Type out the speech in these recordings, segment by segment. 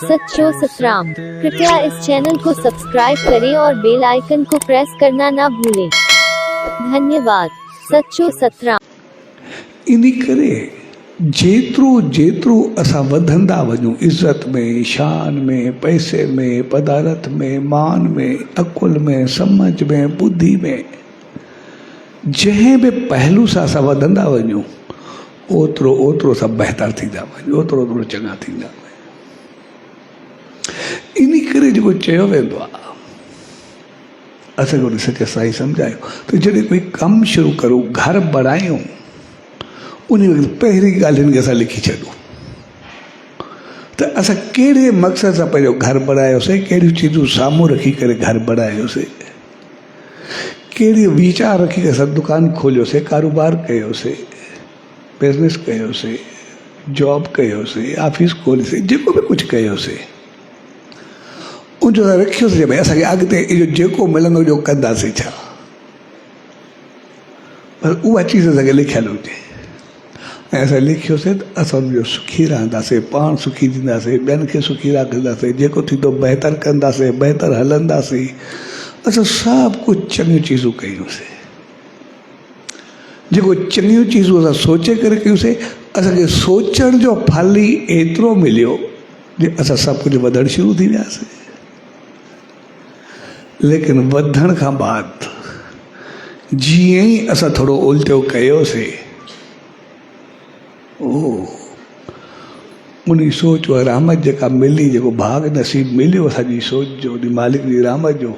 सच्चो सतराम। कृपया इस चैनल को सब्सक्राइब करें और बेल आइकन को प्रेस करना ना भूलें। धन्यवाद। सच्चो सतराम। इन करे जेतिरो जेतिरो असां वधंदा वञूं इज़त में, शान में, पैसे में, पदारथ में, मान में, अकुल में, समझ में, बुद्धि में, जंहिं बि पहलू सां असां वधंदा वञूं ओतिरो ओतिरो असां बहितर थींदा वञूं, ओतिरो ओतिरो चङा थींदा वञूं। इन करे जेको चयो वेंदो आहे, असांखे सच साईं सम्झायो त जॾहिं कोई कमु शुरू करूं, घर बढ़ायूं, उन वक़्तु पहिरीं ॻाल्हियुनि खे असां लिखी छॾूं त असां कहिड़े मक़सद सां पंहिंजो घर बढ़ायोसीं, कहिड़ियूं चीज़ूं साम्हूं रखी करे घर बढ़ायोसीं, कहिड़ी वीचार रखी करे असां दुकानु खोलियोसीं, कारोबार कयोसीं, बिज़नेस कयोसीं, जॉब कयोसीं, ऑफिस खोलियोसीं, जेको बि कुझु कयोसीं उनजो रखियोसीं भई असांखे अॻिते इहो जेको मिलंदो इहो कंदासीं छा। बसि उहा चीज़ असांखे लिखियलु हुजे ऐं असां लिखियोसीं त असां उनजो सुखी रहंदासीं, पाण सुखी थींदासीं, ॿियनि खे सुखी रखंदासीं, जेको थींदो बहितर कंदासीं, बहितर हलंदासीं। असां सभु कुझु चङियूं चीज़ूं कयूंसीं, जेको चङियूं चीज़ूं असां सोचे करे कयूंसीं, असांखे सोचण जो फल ई एतिरो मिलियो जो असां सभु कुझु वधणु शुरू थी वियासीं। लेकिन वधण खां बाद जीअं ई असां थोरो उल्टियो कयोसीं, उन सोच उहा रहमत जेका मिली, जेको भाग नसीब मिलियो असांजी सोच जो, उन मालिक जी रहमत जो,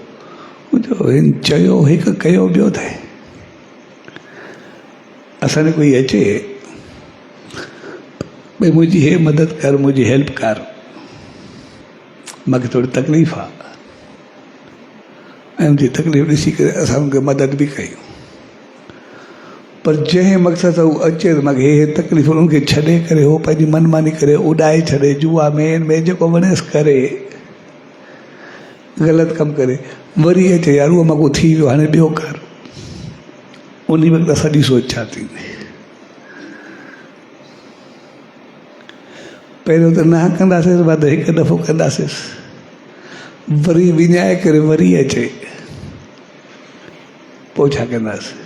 हिन चयो हिकु कयो ॿियो थिए। असांखे कोई अचे भई मुंहिंजी हे मदद कर, मुंहिंजी हेल्प कर, मूंखे थोरी तकलीफ़ आहे, ऐं उनजी तकलीफ़ ॾिसी करे असां उनखे मदद बि कयूं। पर जंहिं मक़सद सां उहो अचे त मूंखे हे तकलीफ़, उनखे छॾे करे हो पंहिंजी मनमानी करे उॾाए छॾे, जुआ में जेको वणेसि करे, ग़लति कमु करे, वरी अचे यार उहो मां थी वियो, हाणे ॿियो कर। उन वक़्तु असांजी सोच छा थींदी? पहिरियों त न कंदासीं, बाद हिकु दफ़ो कंदासीं, वरी विञाए करे वरी अचे, पोइ छा कंदासीं?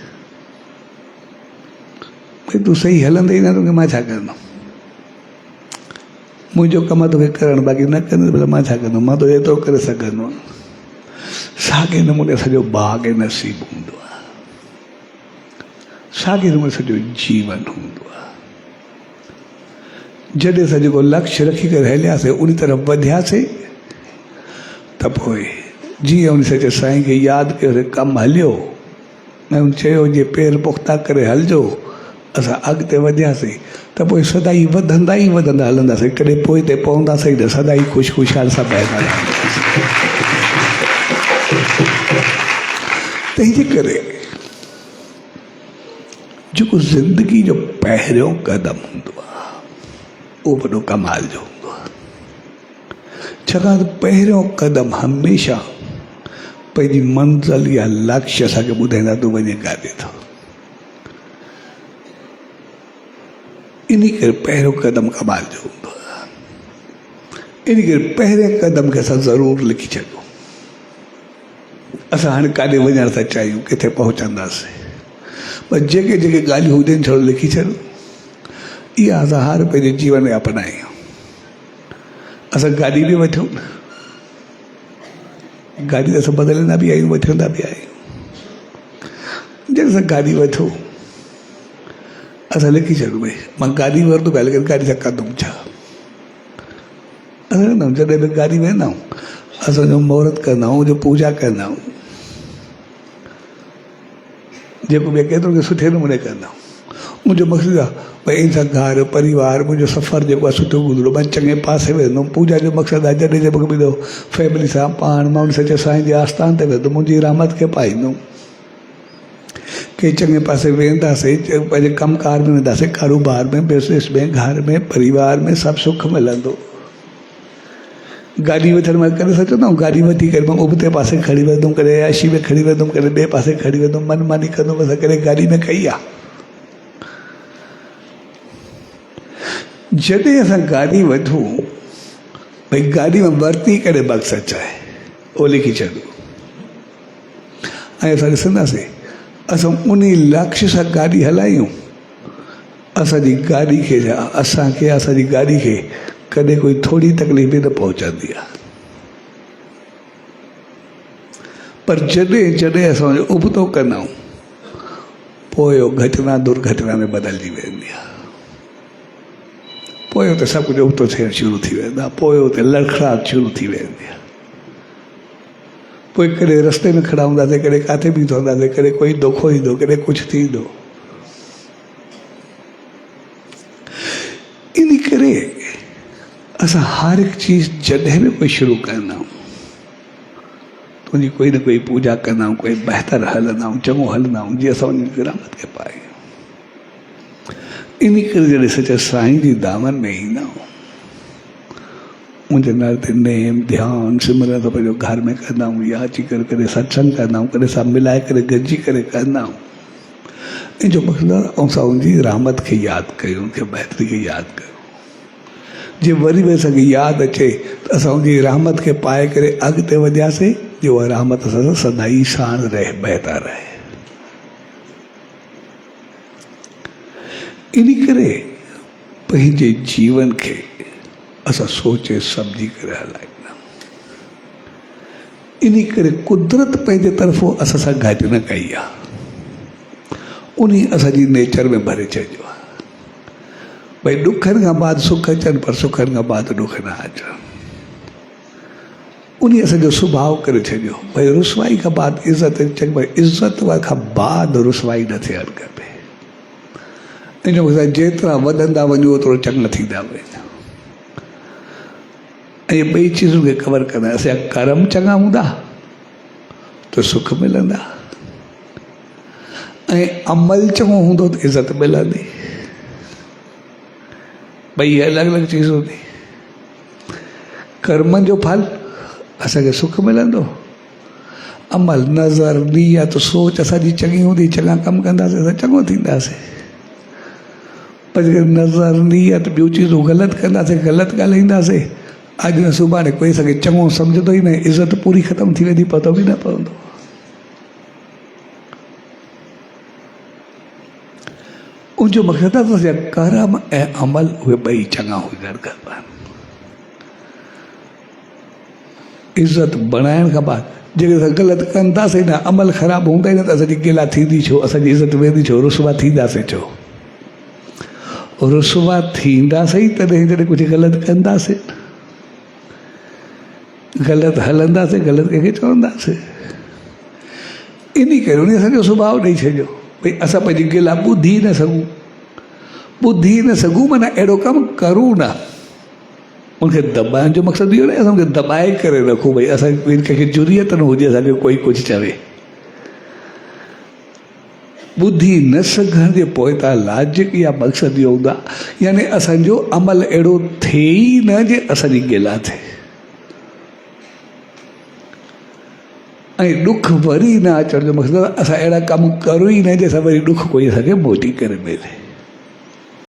भई तूं सही हलंदे ई न, तोखे मां छा कंदुमि? मुंहिंजो कमु आहे तोखे करणु, बाक़ी न कंदुसि भला मां छा कंदुमि? मां तो एतिरो करे सघंदुमि। साॻे नमूने असांजो भाग नसीब हूंदो आहे, साॻे नमूने सॼो जीवन हूंदो आहे। जॾहिं असां जेको लक्ष्य रखी करे हलियासीं, उन तरफ़ वधियासीं, त पोइ जीअं उन सचे साईं खे यादि कयोसीं, कमु हलियो ऐं उन चयो जे पेर पुख़्ता करे हलिजो, असां अॻिते वधियासीं त पोइ सदाई वधंदा ई वधंदा हलंदासीं, कॾहिं पोइ ते पवंदासीं न, सदाई ख़ुशहाल सां बहिंदा रहंदासीं। तंहिंजे करे जेको ज़िंदगी जो पहिरियों क़दम हूंदो आहे, उहो वॾो कमाल जो हूंदो आहे। छाकाणि त पहिरियों क़दम हमेशह पंहिंजी मंज़िल या लक्ष्य असांखे ॿुधाईंदा, तूं वञे काॾे थो। इन करे पहिरियों क़दम कमाल जो हूंदो आहे। इन करे पहिरें क़दम खे असां ज़रूरु लिखी छॾियूं। असां हाणे काॾे वञणु था चाहियूं, किथे पहुचंदासीं, पर जेके जेके ॻाल्हियूं हुजनि थोरो लिखी छॾियूं, इहा असां हर पंहिंजे जीवन में अपनायूं। असां गाॾी बि वठूं, गाॾी त असां बदिलंदा बि आहियूं, वठंदा बि आहियूं। जॾहिं असां गाॾी वठूं, असां लिखी छॾूं भई मां गाॾी वठंदुमि, लेकिन गाॾी सां कंदुमि छा? असां कंदा आहियूं जॾहिं बि गाॾी वेंदा आहियूं, असांजो मुहूर्त कंदा आहियूं, जो पूजा कंदा आहियूं, जेको बि केतिरो सुठे नमूने कंदा आहियूं। मुंहिंजो मक़सदु आहे भई इनसां घर परिवार, मुंहिंजो सफ़र जेको आहे सुठो गुज़रो, मां चङे पासे वेंदुमि। पूजा जो मक़सदु आहे जॾहिं जॾहिं मूंखे मिलियो फैमिली सां पाण, मां उन सचे साईं जे आस्थान ते वेंदुमि, मुंहिंजी रहमत खे पाईंदुमि। के चङे पासे वेंदासीं, पंहिंजे कमकार में वेंदासीं, कारोबार में, बिज़नेस में, घर में, परिवार में, सभु सुख मिलंदो। गाॾी वठण में करे सघंदा आहियूं, गाॾी वठी करे मां उबते पासे खणी वेंदुमि, कॾहिं ऐशी में खणी वेंदुमि, कॾहिं ॿिए पासे खणी वेंदुमि, मनमानी कंदुमि। असां कॾहिं गाॾी में कई आहे? जॾहिं असां गाॾी वठूं भई गाॾी में वरिती कॾहिं मक़सदु चाहे उहो लिखी छॾियो। ऐं असां ॾिसंदासीं असां उन लक्ष्य सां गाॾी हलायूं, असांजी गाॾी खे असांखे असांजी गाॾी खे कॾहिं कोई थोरी तकलीफ़ न पहुचंदी आहे। पर जॾहिं जॾहिं असां उबतो कंदा आहियूं पोइ घटना दुर्घटना में बदिलजी वेंदी आहे। पोइ हुते सभु कुझु उबतो थियणु शुरू थी वेंदो आहे, पोइ हुते लड़खड़ाहट शुरू थी वेंदी आहे। पोइ कॾहिं रस्ते में खड़ा हूंदासीं, कॾहिं किथे बीठा हूंदासीं, कॾहिं कोई दोखो ईंदो, कॾहिं कुझु थींदो। इन करे असां हर हिकु चीज़ जॾहिं बि कोई शुरू कंदा आहियूं तुंहिंजी कोई न कोई पूजा कंदा आहियूं, कोई बहितर हलंदा आहियूं, चङो हलंदा आहियूं जीअं असां उन रहमत खे पायूं। इन करे जॾहिं सचे साईं जी दामन में ईंदा आहियूं, मुंहिंजे नाले ते नेम ध्यानु सिमरन त पंहिंजो घर में कंदा आहियूं, या अची करे कॾहिं सत्संग कंदा आहियूं, कॾहिं सभु मिलाए करे गॾिजी करे कंदा आहियूं। इन जो मतिलबु ऐं असां उनजी रहमत खे यादि कयूं, उनखे बहितरी खे यादि कयूं। जे वरी बि असांखे यादि अचे त असां उनजी रहमत खे पाए करे अॻिते वधियासीं, जो उहा रहमत असां सां सदाई साण रहे, बहिता रहे। इन करे पंहिंजे जीवन खे असां सोचे सम्झी करे हलाईंदा। इन करे कुदरत पंहिंजे तरफ़ो असां सां गॾु न कई आहे, उन असांजी नेचर में भरे छॾियो आहे। भई ॾुखनि खां बाद सुख अचनि, पर सुखनि खां बाद ॾुख न अचनि। उन असांजो सुभाउ करे छॾियो। भई रुसवाई खां बाद इज़त अचनि, भई इज़त खां बाद रुसवाई न थियणु खपे। इन जो मतिलबु जेतिरा वधंदा वञो ओतिरो चङा थींदा वञो। ऐं ॿई चीज़ूं खे कवर कंदा, असांजा कर्म चङा हूंदा त सुख मिलंदा, ऐं अमल चङो हूंदो त इज़त मिलंदी। ॿई अलॻि अलॻि चीज़ हूंदी। कर्मनि जो फल असांखे सुख मिलंदो, अमल नज़र नियत सोच असांजी चङी हूंदी, चङा कमु कंदासीं असां चङो थींदासीं। पर जेकर नज़र नियत ॿियूं चीज़ूं ग़लति कंदासीं, ग़लति ॻाल्हाईंदासीं, अॼु न सुभाणे कोई असांखे चङो सम्झंदो ई न, इज़त पूरी ख़तमु थी वेंदी, पतो बि न पवंदो। उनजो मक़सदु आहे असांजा कर्म ऐं अमल उहे ॿई चङा हुजणु खपनि। इज़त बणाइण खां बाद जेकर असां ग़लति कंदासीं न, अमल ख़राबु हूंदा ई न, त असांजी गिला थींदी छो, असांजी इज़त वेंदी छो, रुसवा थींदासीं छो। रुसवा थींदासीं तॾहिं जॾहिं कुझु ग़लति कंदासीं, ग़लति हलंदासीं, ग़लति कंहिंखे चवंदासीं। इन करे उन असांजो सुभाउ ॾेई छॾियो। भई असां पंहिंजी गिला ॿुधी न सघूं, माना अहिड़ो कमु करूं न। उनखे दॿाइण जो मक़सदु इहो न आहे असांखे दॿाए करे रखूं, भई असांखे कंहिंखे ज़रूरत न हुजे असांखे कोई कुझु चवे। ॿुधी न सघण जे पोइ त लाजिक इहा मक़सदु इहो हूंदा, यानी असांजो अमल अहिड़ो थिए ई न जे असांजी गिला थिए, ऐं ॾुख वरी न अचण जो मक़सदु असां अहिड़ा कम करूं ई न जंहिंसां वरी ॾुख कोई असांखे मोटी करे मिले।